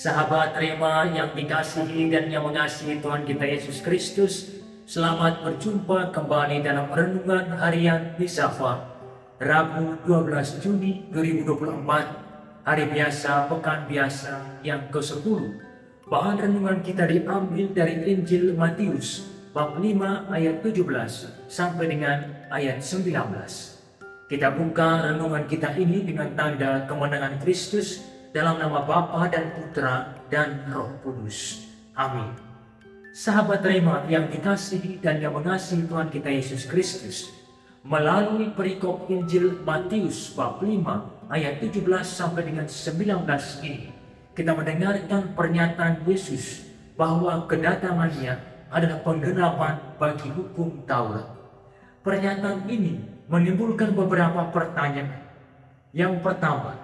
Sahabat Rema yang dikasihi dan yang mengasihi Tuhan kita Yesus Kristus, selamat berjumpa kembali dalam renungan harian Misafa, Rabu 12 Juni 2024, hari biasa, pekan biasa yang ke-10. Bahan renungan kita diambil dari Injil Matius, bab 5 ayat 17 sampai dengan ayat 19. Kita buka renungan kita ini dengan tanda kemenangan Kristus, dalam nama Bapa dan Putra dan Roh Kudus. Amin. Sahabat Rema yang dikasihi dan yang mengasihi Tuhan kita Yesus Kristus, melalui perikop Injil Matius bab 5 ayat 17 sampai dengan 19 ini, kita mendengarkan pernyataan Yesus bahwa kedatangannya adalah penggenapan bagi hukum Taurat. Pernyataan ini menimbulkan beberapa pertanyaan. Yang pertama,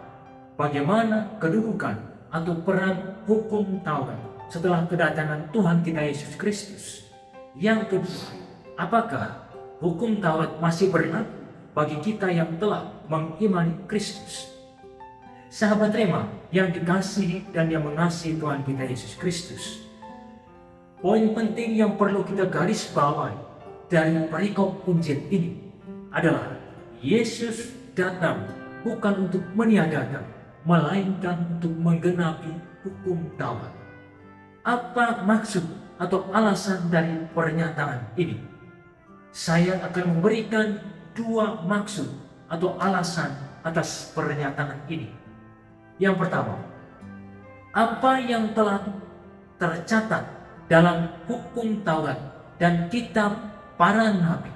bagaimana kedudukan atau peran hukum Taurat setelah kedatangan Tuhan kita Yesus Kristus? Yang kedua, apakah hukum Taurat masih berlaku bagi kita yang telah mengimani Kristus? Sahabat Rema yang dikasihi dan yang mengasihi Tuhan kita Yesus Kristus, poin penting yang perlu kita garis bawahi dari perikop Injil ini adalah Yesus datang bukan untuk meniadakan, melainkan untuk menggenapi hukum Taurat. Apa maksud atau alasan dari pernyataan ini? Saya akan memberikan dua maksud atau alasan atas pernyataan ini. Yang pertama, apa yang telah tercatat dalam hukum Taurat dan kitab para nabi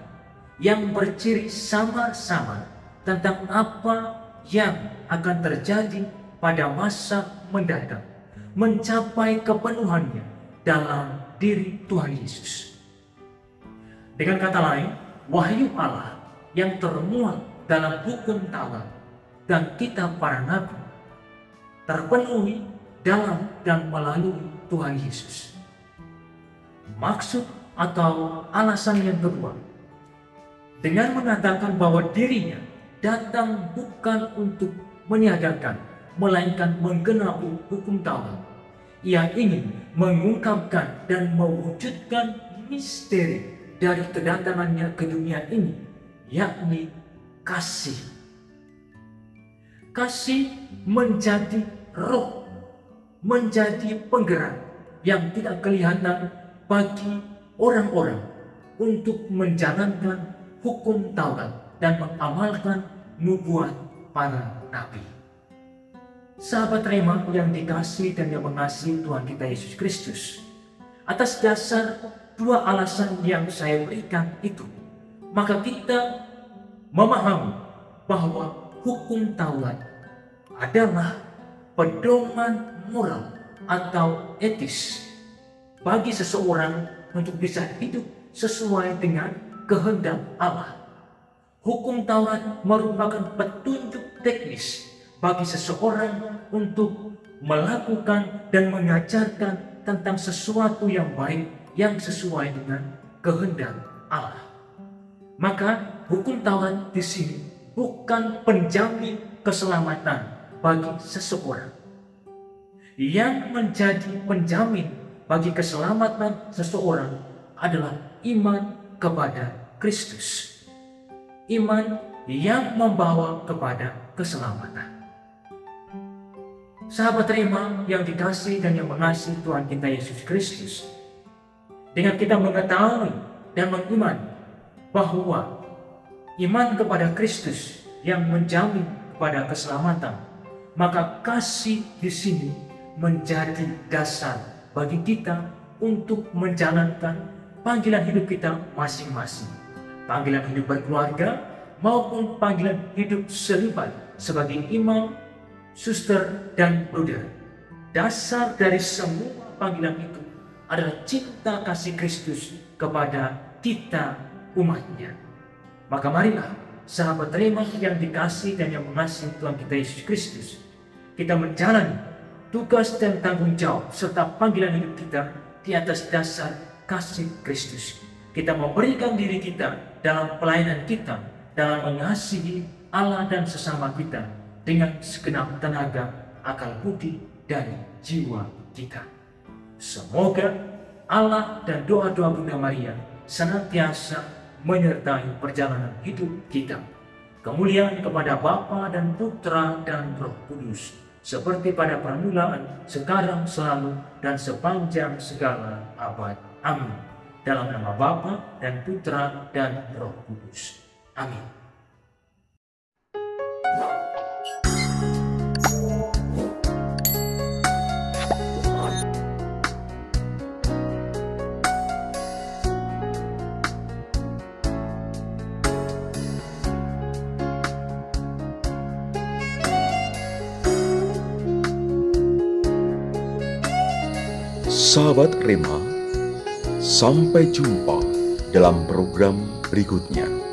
yang berciri sama-sama tentang apa yang akan terjadi pada masa mendatang, mencapai kepenuhannya dalam diri Tuhan Yesus. Dengan kata lain, wahyu Allah yang termuat dalam hukum Taurat dan kitab para nabi terpenuhi dalam dan melalui Tuhan Yesus. Maksud atau alasan yang kedua, dengan mengatakan bahwa dirinya datang bukan untuk meniadakan, melainkan menggenapi hukum Taurat. Ia ingin mengungkapkan dan mewujudkan misteri dari kedatangannya ke dunia ini, yakni kasih. Kasih menjadi roh, menjadi penggerak yang tidak kelihatan bagi orang-orang untuk menjalankan hukum Taurat dan mengamalkan nubuat para nabi. Sahabat Rema yang dikasihi dan yang mengasihi Tuhan kita Yesus Kristus, atas dasar dua alasan yang saya berikan itu, maka kita memahami bahwa hukum Taurat adalah pedoman moral atau etis bagi seseorang untuk bisa hidup sesuai dengan kehendak Allah. Hukum Taurat merupakan petunjuk teknis bagi seseorang untuk melakukan dan mengajarkan tentang sesuatu yang baik yang sesuai dengan kehendak Allah. Maka hukum Taurat di sini bukan penjamin keselamatan bagi seseorang. Yang menjadi penjamin bagi keselamatan seseorang adalah iman kepada Kristus. Iman yang membawa kepada keselamatan. Sahabat Rema yang dikasihi dan yang mengasihi Tuhan kita Yesus Kristus, dengan kita mengetahui dan mengimani bahwa iman kepada Kristus yang menjamin kepada keselamatan, maka kasih di sini menjadi dasar bagi kita untuk menjalankan panggilan hidup kita masing-masing. Panggilan hidup berkeluarga maupun panggilan hidup selibat sebagai imam, suster, dan bruder. Dasar dari semua panggilan itu adalah cinta kasih Kristus kepada kita umatnya. Maka marilah sahabat Rema yang dikasihi dan yang mengasihi Tuhan kita Yesus Kristus, kita menjalani tugas dan tanggung jawab serta panggilan hidup kita di atas dasar kasih Kristus. Kita memberikan diri kita dalam pelayanan kita, dalam mengasihi Allah dan sesama kita dengan segenap tenaga, akal budi, dan jiwa kita. Semoga Allah dan doa-doa Bunda Maria senantiasa menyertai perjalanan hidup kita. Kemuliaan kepada Bapa dan Putra dan Roh Kudus, seperti pada permulaan, sekarang, selalu, dan sepanjang segala abad. Amin. Dalam nama Bapa dan Putra dan Roh Kudus. Amin. Sahabat Rema, sampai jumpa dalam program berikutnya.